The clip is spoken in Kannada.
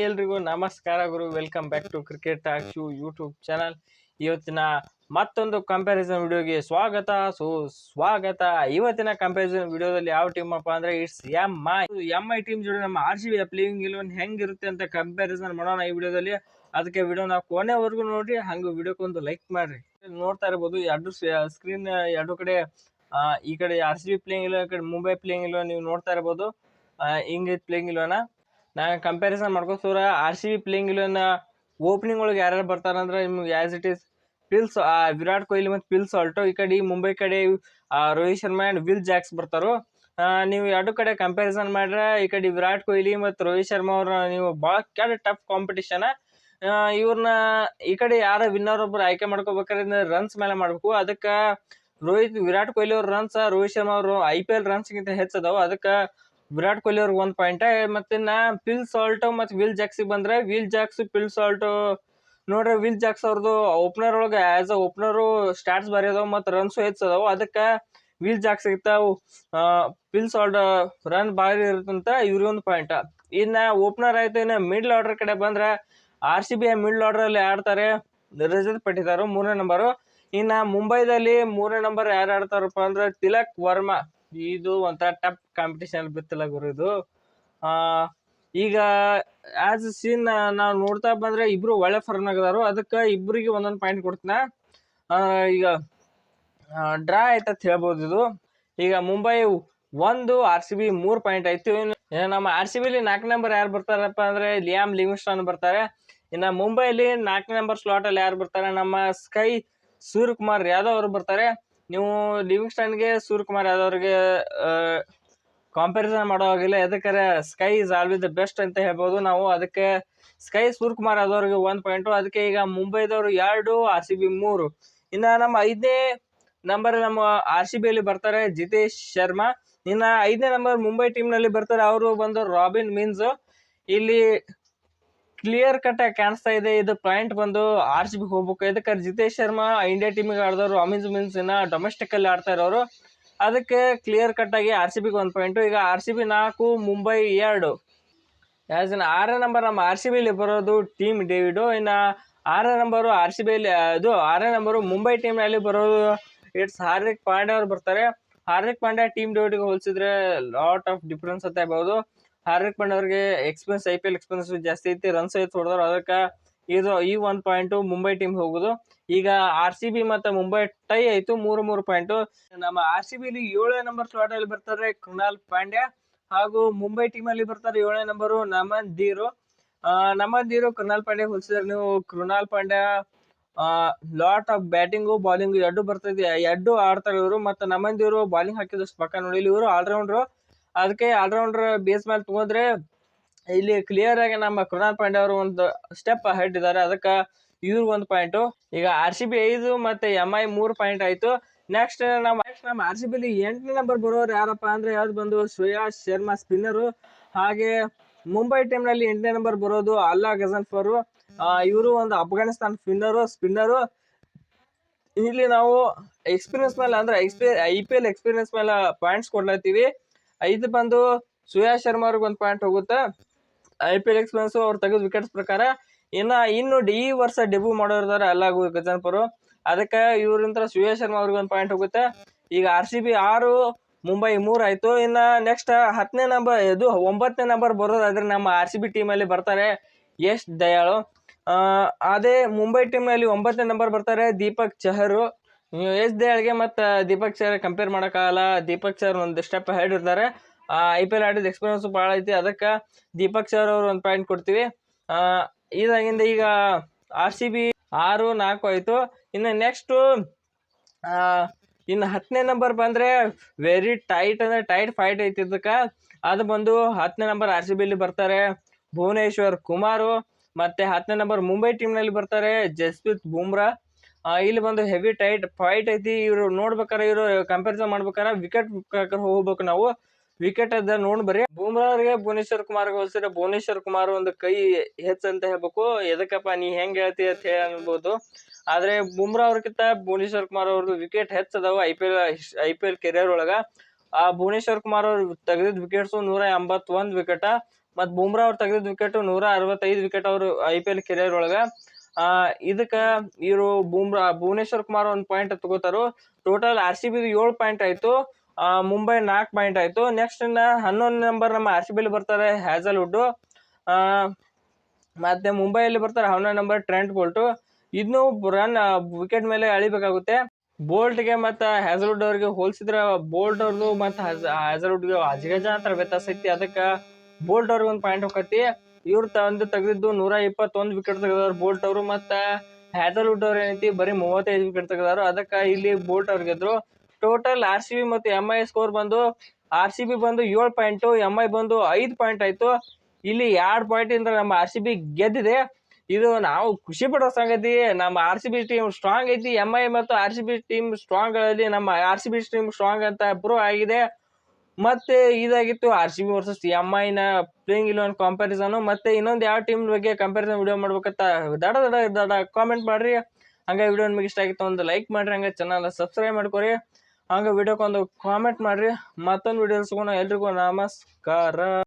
ಎಲ್ರಿಗೂ ನಮಸ್ಕಾರ ಗುರು. Welcome back to cricket talk show YouTube channel. ಇವತ್ತಿನ ಮತ್ತೊಂದು ಕಂಪ್ಯಾರಿಸನ್ ವಿಡಿಯೋಗೆ ಸ್ವಾಗತ. ಇವತ್ತಿನ ಕಂಪ್ಯಾರಿಸನ್ ವಿಡಿಯೋದಲ್ಲಿ ಯಾವ ಟೀಮ್ ಅಪ್ಪ ಅಂದ್ರೆ ಇಟ್ಸ್ ಎಂ ಐ ಟೀಮ್ ಜೊತೆ ನಮ್ಮ RCB ಪ್ಲೇಯಿಂಗ್ 11 ಹೆಂಗಿರುತ್ತೆ ಅಂತ ಕಂಪ್ಯಾರಿಸನ್ ಮಾಡೋಣ ಈ ವಿಡಿಯೋದಲ್ಲಿ. ಅದಕ್ಕೆ ವಿಡಿಯೋನ ಕೊನೆವರೆಗೂ ನೋಡ್ರಿ, ಹಂಗ ವಿಡಿಯೋಕ್ಕೊಂದು ಲೈಕ್ ಮಾಡ್ರಿ. ನೋಡ್ತಾ ಇರ್ಬೋದು ಎರಡು ಸ್ಕ್ರೀನ್ ಎರಡು ಕಡೆ, ಈ ಕಡೆ RCB ಪ್ಲೇಯಿಂಗ್ 11, ಈ ಕಡೆ ಮುಂಬೈ ಪ್ಲೇಯಿಂಗ್ 11 ನೀವು ನೋಡ್ತಾ ಇರ್ಬೋದು. ಹಿಂಗೈತೆ ಪ್ಲೇಯಿಂಗ್ 11. ನಾ ಕಂಪ್ಯಾರಿಸನ್ ಮಾಡ್ಕೋತಾರ RCB ಪ್ಲೇಯಿಂಗ್ 11 ಓಪನಿಂಗ್ ಒಳಗೆ ಯಾರ್ಯಾರು ಬರ್ತಾರಂದ್ರೆ ನಿಮ್ಗೆ as it is Virat Kohli ಮತ್ತು ಪಿಲ್ ಸಾಲ್ಟೋ. ಈ ಕಡೆ ಮುಂಬೈ ಕಡೆ Rohit Sharma and will Jacks ಬರ್ತಾರೋ. ನೀವು ಎರಡು ಕಡೆ ಕಂಪ್ಯಾರಿಸನ್ ಮಾಡ್ರೆ ಈ ಕಡೆ ವಿರಾಟ್ ಕೊಹ್ಲಿ ಮತ್ತು ರೋಹಿತ್ ಶರ್ಮಾ ಅವ್ರ ನೀವು ಭಾಳ ಟಫ್ ಕಾಂಪಿಟೇಷನ್. ಇವ್ರನ್ನ ಈ ಕಡೆ ಯಾರ ವಿನ್ನರ್ ಒಬ್ರು ಆಯ್ಕೆ ಮಾಡ್ಕೋಬೇಕಾದ್ರೆ ರನ್ಸ್ ಮೇಲೆ ಮಾಡ್ಬೇಕು. ಅದಕ್ಕೆ ವಿರಾಟ್ ಕೊಹ್ಲಿ ಅವ್ರ ರನ್ಸ್ ರೋಹಿತ್ ಶರ್ಮಾ ಅವರು IPL ರನ್ಸ್ಗಿಂತ ಹೆಚ್ಚದಾವು. ಅದಕ್ಕೆ ವಿರಾಟ್ ಕೊಹ್ಲಿ ಅವ್ರಿಗೆ 1 ಪಾಯಿಂಟ್. ಮತ್ತೆ ಪಿಲ್ ಸಾಲ್ಟೋ ಮತ್ತು ವಿಲ್ ಜಾಕ್ಸ್ ಬಂದ್ರೆ ವಿಲ್ ಜಾಕ್ಸ್ ಪಿಲ್ ಸಾಲ್ಟೋ ನೋಡ್ರಿ, ವಿಲ್ ಜಾಕ್ಸ್ ಅವ್ರದ್ದು ಓಪನರ್ ಒಳಗೆ ಆಸ್ ಅ ಓಪನರು ಸ್ಟಾರ್ಟ್ಸ್ ಬರೀ ಅದಾವ ಮತ್ತು ರನ್ಸು ಹೆಚ್ಚದಾವು. ಅದಕ್ಕೆ ವಿಲ್ ಜಾಕ್ಸ್ ಸಿಗ್ತಾವು. ಪಿಲ್ ಸಾಲ್ಟ್ ರನ್ ಭಾರಿ ಇರುತ್ತಂತ ಇವ್ರಿಗೆ 1 ಪಾಯಿಂಟ್. ಇನ್ನ ಓಪನರ್ ಆಯ್ತು. ಇನ್ನು ಮಿಡ್ಲ್ ಆರ್ಡರ್ ಕಡೆ ಬಂದ್ರೆ RCB ಮಿಡ್ಲ್ ಆರ್ಡರ್ ಅಲ್ಲಿ ಆಡ್ತಾರೆ ರಜತ್ ಪಟಿದಾರ್ 3ನೇ ನಂಬರು. ಇನ್ನ ಮುಂಬೈದಲ್ಲಿ 3ನೇ ನಂಬರ್ ಯಾರು ಆಡ್ತಾರಪ್ಪ ಅಂದ್ರೆ ತಿಲಕ್ ವರ್ಮಾ. ಇದು ಒಂಥರ ಟಫ್ ಕಾಂಪಿಟೇಷನ್ ಬಿತ್ತಲ್ಲ ಗುರು ಇದು. ಈಗ ಆಸ್ ಸೀನ್ ನಾವು ನೋಡ್ತಾ ಬಂದ್ರೆ ಇಬ್ರು ಒಳ್ಳೆ ಫಾರ್ಮ್ ಆಗದಾರು. ಅದಕ್ಕೆ ಇಬ್ಬರಿಗೆ ಒಂದೊಂದು ಪಾಯಿಂಟ್ ಕೊಡ್ತೀನ. ಈಗ ಡ್ರಾ ಆಯ್ತಂತ ಹೇಳ್ಬೋದು ಇದು. ಈಗ ಮುಂಬೈ 1, RCB 3 ಪಾಯಿಂಟ್ ಆಯ್ತು. ನಮ್ಮ RCB 4ನೇ ನಂಬರ್ ಯಾರು ಬರ್ತಾರಪ್ಪ ಅಂದ್ರೆ ಲಿಯಾಮ್ ಲಿವಿಂಗ್ಸ್ಟನ್ ಬರ್ತಾರೆ. ಇನ್ನು ಮುಂಬೈಲಿ 4ನೇ ನಂಬರ್ ಸ್ಲಾಟ್ ಅಲ್ಲಿ ಯಾರು ಬರ್ತಾರೆ, ನಮ್ಮ ಸ್ಕೈ ಸೂರ್ಯಕುಮಾರ್ ಯಾದವ್ ಅವರು ಬರ್ತಾರೆ. ನೀವು ಲಿವಿಂಗ್ಸ್ಟನ್ಗೆ ಸೂರ್ಯಕುಮಾರ್ ಯಾದವ್ ಅವ್ರಿಗೆ ಕಂಪ್ಯಾರಿಸನ್ ಮಾಡೋ ಹಾಗಿಲ್ಲ. ಯಾಕಂದ್ರೆ sky is always the best ಅಂತ ಹೇಳ್ಬೋದು ನಾವು. ಅದಕ್ಕೆ ಸ್ಕೈ ಸೂರ್ಯಕುಮಾರ್ ಯಾದವ್ ಅವ್ರಿಗೆ 1 ಪಾಯಿಂಟು. ಅದಕ್ಕೆ ಈಗ ಮುಂಬೈದವರು 2, RCB 3. ಇನ್ನು ನಮ್ಮ 5ನೇ ನಂಬರ್ ನಮ್ಮ RCB ಅಲ್ಲಿ ಬರ್ತಾರೆ ಜಿತೇಶ್ ಶರ್ಮಾ. ಇನ್ನು 5ನೇ ನಂಬರ್ ಮುಂಬೈ ಟೀಮ್ ನಲ್ಲಿ ಬರ್ತಾರೆ, ಅವರು ಬಂದು ರಾಬಿನ್ ಮಿನ್ಸ್. ಇಲ್ಲಿ ಕ್ಲಿಯರ್ ಕಟ್ ಆಗಿ ಕಾಣಿಸ್ತಾ ಇದೆ, ಇದು ಪಾಯಿಂಟ್ ಬಂದು RCB ಹೋಗ್ಬೇಕು. ಇದಕ್ಕೆ ಜಿತೇಶ್ ಶರ್ಮಾ ಇಂಡಿಯಾ ಟೀಮಿಗೆ ಆಡಿದವರು, ರಾಬಿನ್ ಮಿನ್ಸ್ ಡೊಮೆಸ್ಟಿಕ್ ಅಲ್ಲಿ ಆಡ್ತಾ ಇರೋರು. ಅದಕ್ಕೆ ಕ್ಲಿಯರ್ ಕಟ್ ಆಗಿ RCB 1 ಪಾಯಿಂಟು. ಈಗ RCB 4, ಮುಂಬೈ 2. ಆಸ್ ಇನ್ 6ನೇ ನಂಬರ್ ನಮ್ಮ RCB ಅಲ್ಲಿ ಬರೋದು ಟೀಮ್ ಡೇವಿಡ್. ಇನ್ನು 6ನೇ ನಂಬರು RCB ಅಲ್ಲಿ ಇದು 6ನೇ ನಂಬರು ಮುಂಬೈ ಟೀಮ್ ನಲ್ಲಿ ಬರೋದು ಇಟ್ಸ್ ಹಾರ್ದಿಕ್ ಪಾಂಡ್ಯ ಅವ್ರು ಬರ್ತಾರೆ. ಹಾರ್ದಿಕ್ ಪಾಂಡ್ಯ ಟೀಮ್ ಡೇವಿಡ್ಗೆ ಹೋಲಿಸಿದ್ರೆ ಲಾಟ್ ಆಫ್ ಡಿಫ್ರೆನ್ಸ್ ಅಂತ ಹೇಳ್ಬೋದು. ಹಾರ್ದಿಕ್ ಪಾಂಡ್ಯ ಅವ್ರಿಗೆ ಎಕ್ಸ್ಪೀರಿಯನ್ಸ್ IPL ಎಕ್ಸ್ಪೀರಿಯನ್ಸ್ ಜಾಸ್ತಿ ಐತಿ, ರನ್ಸ್ ಐತಿ ಹೊಡೆದವ್ರು. ಅದಕ್ಕೆ ಈ 1 ಪಾಯಿಂಟು ಮುಂಬೈ ಟೀಮ್ ಹೋಗುದು. ಈಗ RCB ಮತ್ತು ಮುಂಬೈ ಟೈ ಆಯ್ತು, 3 ಪಾಯಿಂಟು. ನಮ್ಮ RCB 7ನೇ ನಂಬರ್ ಸ್ಲಾಟ್ ಅಲ್ಲಿ ಬರ್ತಾರೆ ಕೃಣಾಲ್ ಪಾಂಡ್ಯ, ಹಾಗೂ ಮುಂಬೈ ಟೀಮ್ ಅಲ್ಲಿ ಬರ್ತಾರೆ 7ನೇ ನಂಬರು ನಮನ್ ಧೀರು. ಕೃಣಾಲ್ ಪಾಂಡ್ಯ ಹೋಲಿಸಿದ್ರೆ ನೀವು Krunal Pandya lot of batting bowling ಎರಡು ಬರ್ತದೆ, ಎರಡು ಆಡ್ತಾರೆ ಇವರು. ಮತ್ತು ನಮನ್ ಧೀರು ಬಾಲಿಂಗ್ ಹಾಕಿದಷ್ಟು ಪಕ್ಕ ನೋಡಿ, ಇವರು ಆಲ್ರೌಂಡ್ರು. ಅದಕ್ಕೆ ಆಲ್ರೌಂಡರ್ ಬೇಸ್ ಮೇಲೆ ತಗೊಂಡ್ರೆ ಇಲ್ಲಿ ಕ್ಲಿಯರ್ ಆಗಿ ನಮ್ಮ ಕೃಣಾಲ್ ಪಾಂಡ್ಯ ಅವರು ಒಂದು ಸ್ಟೆಪ್ ಅಹೆಡ್ ಇದ್ದಾರೆ. ಅದಕ್ಕೆ ಇವ್ರು 1 ಪಾಯಿಂಟು. ಈಗ RCB 5 ಮತ್ತು MI 3 ಪಾಯಿಂಟ್ ಆಯ್ತು. ನೆಕ್ಸ್ಟ್ ನಮ್ಮ RCB 8ನೇ ನಂಬರ್ ಬರೋರು ಯಾರಪ್ಪ ಅಂದ್ರೆ ಯಾವ್ದು ಬಂದು ಶ್ರೇಯಸ್ ಶರ್ಮಾ ಸ್ಪಿನ್ನರು. ಹಾಗೆ ಮುಂಬೈ ಟೀಮ್ ನಲ್ಲಿ 8ನೇ ನಂಬರ್ ಬರೋದು ಅಲ್ಲಾ ಗಜನ್ಫರ್. ಇವರು ಒಂದು ಅಫ್ಘಾನಿಸ್ತಾನ್ ಸ್ಪಿನ್ನರು. ಇಲ್ಲಿ ನಾವು ಎಕ್ಸ್ಪೀರಿಯನ್ಸ್ ಮೇಲೆ ಅಂದ್ರೆ IPL ಎಕ್ಸ್ಪೀರಿಯನ್ಸ್ ಮೇಲೆ ಪಾಯಿಂಟ್ಸ್ ಕೊಡ್ಲತ್ತೀವಿ. 5 ಬಂದು ಶ್ರೇಯಸ್ ಶರ್ಮಾ ಅವ್ರಿಗೆ 1 ಪಾಯಿಂಟ್ ಹೋಗುತ್ತೆ. IPL ಎಕ್ಸ್ಪೀರಿಯನ್ಸ್ ಅವ್ರು ತೆಗೆದು ವಿಕೆಟ್ಸ್ ಪ್ರಕಾರ. ಇನ್ನು ಈ ವರ್ಷ ಡೆಬ್ಯೂ ಮಾಡೋರಿದ್ದಾರೆ ಅಲ್ಲಾ ಗಜನ್ಫರ್. ಅದಕ್ಕೆ ಇವರಿಂದ ಶ್ರೇಯಸ್ ಶರ್ಮಾ ಅವ್ರಿಗೆ 1 ಪಾಯಿಂಟ್ ಹೋಗುತ್ತೆ. ಈಗ RCB 6, ಮುಂಬೈ 3 ಆಯ್ತು. ಇನ್ನು ನೆಕ್ಸ್ಟ್ 9ನೇ ನಂಬರ್ ಬರೋದಾದ್ರೆ ನಮ್ಮ RCB ಟೀಮ್ ಅಲ್ಲಿ ಬರ್ತಾರೆ ಯಶ್ ದಯಾಳು. ಅದೇ ಮುಂಬೈ ಟೀಮ್ ನಲ್ಲಿ 9ನೇ ನಂಬರ್ ಬರ್ತಾರೆ ದೀಪಕ್ ಚಹರ್. ಯಶ್ ದಯಾಳ್ಗೆ ಮತ್ತು ದೀಪಕ್ ಚಹರ್ ಕಂಪೇರ್ ಮಾಡೋಕ್ಕಾಗಲ್ಲ. ದೀಪಕ್ ಚಹರ್ ಒಂದು ಸ್ಟೆಪ್ ಹೆಡ್ ಇರ್ತಾರೆ. IPL ಆಡಿದ ಎಕ್ಸ್ಪೀರಿಯನ್ಸ್ ಭಾಳ ಐತಿ. ಅದಕ್ಕೆ ದೀಪಕ್ ಚಹರ್ ಅವ್ರು 1 ಪಾಯಿಂಟ್ ಕೊಡ್ತೀವಿ. ಇದಾಗಿಂದ ಈಗ RCB 6, 4 ಆಯ್ತು. ಇನ್ನು ನೆಕ್ಸ್ಟು ಇನ್ನು 10ನೇ ನಂಬರ್ ಬಂದ್ರೆ ವೆರಿ ಟೈಟ್ ಫೈಟ್ ಐತಿ ಇದಕ್ಕೆ. ಅದು ಬಂದು 10ನೇ ನಂಬರ್ RCB ಅಲ್ಲಿ ಬರ್ತಾರೆ ಭುವನೇಶ್ವರ್ ಕುಮಾರು. ಮತ್ತೆ 10ನೇ ನಂಬರ್ ಮುಂಬೈ ಟೀಮ್ ನಲ್ಲಿ ಬರ್ತಾರೆ ಜಸ್ಪ್ರೀತ್ ಬುಮ್ರಾ. ಇಲ್ಲಿ ಬಂದು ಹೆವಿ ಟೈಟ್ ಫೈಟ್ ಐತಿ. ಇವರು ನೋಡ್ಬೇಕಾರೆ, ಇವರು ಕಂಪ್ಯಾರಿಸನ್ ಮಾಡ್ಬೇಕಾರೆ ವಿಕೆಟ್ ಹೋಗ್ಬೇಕು ನಾವು. ವಿಕೆಟ್ ಅದ ಬರ್ರಿ. ಬುಮ್ರಾ ಅವ್ರಿಗೆ ಭುವನೇಶ್ವರ್ ಕುಮಾರ್ ಹೋಲಿಸಿದ್ರೆ ಭುವನೇಶ್ವರ್ ಕುಮಾರ್ ಒಂದು ಕೈ ಹೆಚ್ಚಂತ ಹೇಳ್ಬೇಕು. ಎದಕ್ಕಪ್ಪ ನೀ ಹೆಂಗ್ ಹೇಳ್ತಿ ಅಂತ ಹೇಳಿ ಅನ್ಬೋದು. ಆದ್ರೆ ಬುಮ್ರಾ ಅವ್ರಕ್ಕಿಂತ ಭುವನೇಶ್ವರ್ ಕುಮಾರ್ ಅವ್ರದ್ದು ವಿಕೆಟ್ ಹೆಚ್ಚದಾವು IPL ಕೆರಿಯರ್ ಒಳಗ. ಭುವನೇಶ್ವರ್ ಕುಮಾರ್ ಅವ್ರು ತೆಗೆದಿದ್ದ ವಿಕೆಟ್ಸು 181 ವಿಕೆಟ್. ಮತ್ ಬುಮ್ರಾ ಅವ್ರು ತೆಗೆದಿದ್ದ ವಿಕೆಟ್ 165 ವಿಕೆಟ್ ಅವರು IPL ಕೆರಿಯರ್ ಒಳಗ. ಇದಕ್ಕ ಇವರು ಭುವನೇಶ್ವರ್ ಕುಮಾರ್ 1 ಪಾಯಿಂಟ್ ತಗೋತಾರು. ಟೋಟಲ್ RCB 7 ಪಾಯಿಂಟ್ ಆಯ್ತು, ಮುಂಬೈ 4 ಪಾಯಿಂಟ್ ಆಯ್ತು. ನೆಕ್ಸ್ಟ್ 11 ನಂಬರ್ ನಮ್ಮ RCB ಬರ್ತಾರೆ ಹ್ಯಾಸಲ್ವುಡ್. ಮತ್ತೆ ಮುಂಬೈಯಲ್ಲಿ ಬರ್ತಾರೆ 11 ನಂಬರ್ ಟ್ರೆಂಟ್ ಬೋಲ್ಟ್. ಇನ್ನು ರನ್ ವಿಕೆಟ್ ಮೇಲೆ ಅಳಿಬೇಕಾಗುತ್ತೆ. ಬೋಲ್ಟ್ಗೆ ಮತ್ತು ಹ್ಯಾಸಲ್ವುಡ್ ಅವ್ರಿಗೆ ಹೋಲಿಸಿದ್ರೆ ಬೋಲ್ಟ್ ಅವ್ರದ್ದು ಮತ್ತು ಹ್ಯಾಸಲ್ವುಡ್ಗೆ ಅಜಗಜಾಂತರ ವ್ಯತ್ಯಾಸ ಐತಿ. ಅದಕ್ಕೆ ಬೋಲ್ಟ್ ಅವ್ರಿಗೆ 1 ಪಾಯಿಂಟ್ ಹೋಗತಿ. ಇವ್ರು ತೆಗೆದಿದ್ದು 121 ವಿಕೆಟ್ ತೆಗೆದಾರ ಬೋಲ್ಟ್ ಅವರು. ಮತ್ತು ಹ್ಯಾಸಲ್ವುಡ್ ಅವ್ರು ಏನೈತಿ ಬರೀ 35 ವಿಕೆಟ್ ತೆಗೆದಾರು. ಅದಕ್ಕೆ ಇಲ್ಲಿ ಬೋಲ್ಟ್ ಅವ್ರಿಗೆ ಗೆದ್ರು. ಟೋಟಲ್ RCB ಮತ್ತು MI ಸ್ಕೋರ್ ಬಂದು RCB ಬಂದು 7 ಪಾಯಿಂಟ್, MI ಬಂದು 5 ಪಾಯಿಂಟ್ ಆಯ್ತು. ಇಲ್ಲಿ 2 ಪಾಯಿಂಟ್ ಇಂದ ನಮ್ಮ RCB ಗೆದ್ದಿದೆ. ಇದು ನಾವು ಖುಷಿ ಪಡೋ ಸಂಗತಿ. ನಮ್ಮ RCB ಟೀಮ್ ಸ್ಟ್ರಾಂಗ್ ಐತಿ. MI ಮತ್ತು RCB ಟೀಮ್ ಸ್ಟ್ರಾಂಗ್ ಅಲ್ಲಿ ನಮ್ಮ RCB ಟೀಮ್ ಸ್ಟ್ರಾಂಗ್ ಅಂತ ಪ್ರೂವ್ ಆಗಿದೆ. ಮತ್ತೆ ಇದಾಗಿತ್ತು RCB ವರ್ಸಸ್ MI ನ ಪ್ಲೇಯಿಂಗ್ 11 ಕಂಪ್ಯಾರಿಸನ್. ಮತ್ತೆ ಇನ್ನೊಂದು ಯಾವ ಟೀಮ್ ಬಗ್ಗೆ ಕಂಪ್ಯಾರಿಸನ್ ವಿಡಿಯೋ ಮಾಡ್ಬೇಕಂತ ದಡ ಕಾಮೆಂಟ್ ಮಾಡ್ರಿ. ಹಂಗ ವಿಡಿಯೋ ನಿಮಗೆ ಇಷ್ಟ ಆಗಿತ್ತು ಒಂದು ಲೈಕ್ ಮಾಡ್ರಿ, ಹಂಗ ಚಾನಲ್ ಸಬ್ಸ್ಕ್ರೈಬ್ ಮಾಡ್ಕೊರಿ, ಹಂಗ ವಿಡಿಯೋಕ್ಕೊಂದು ಕಾಮೆಂಟ್ ಮಾಡ್ರಿ. ಮತ್ತೊಂದು ವಿಡಿಯೋ ಸಿಗೋಣ. ಎಲ್ರಿಗೂ ನಮಸ್ಕಾರ.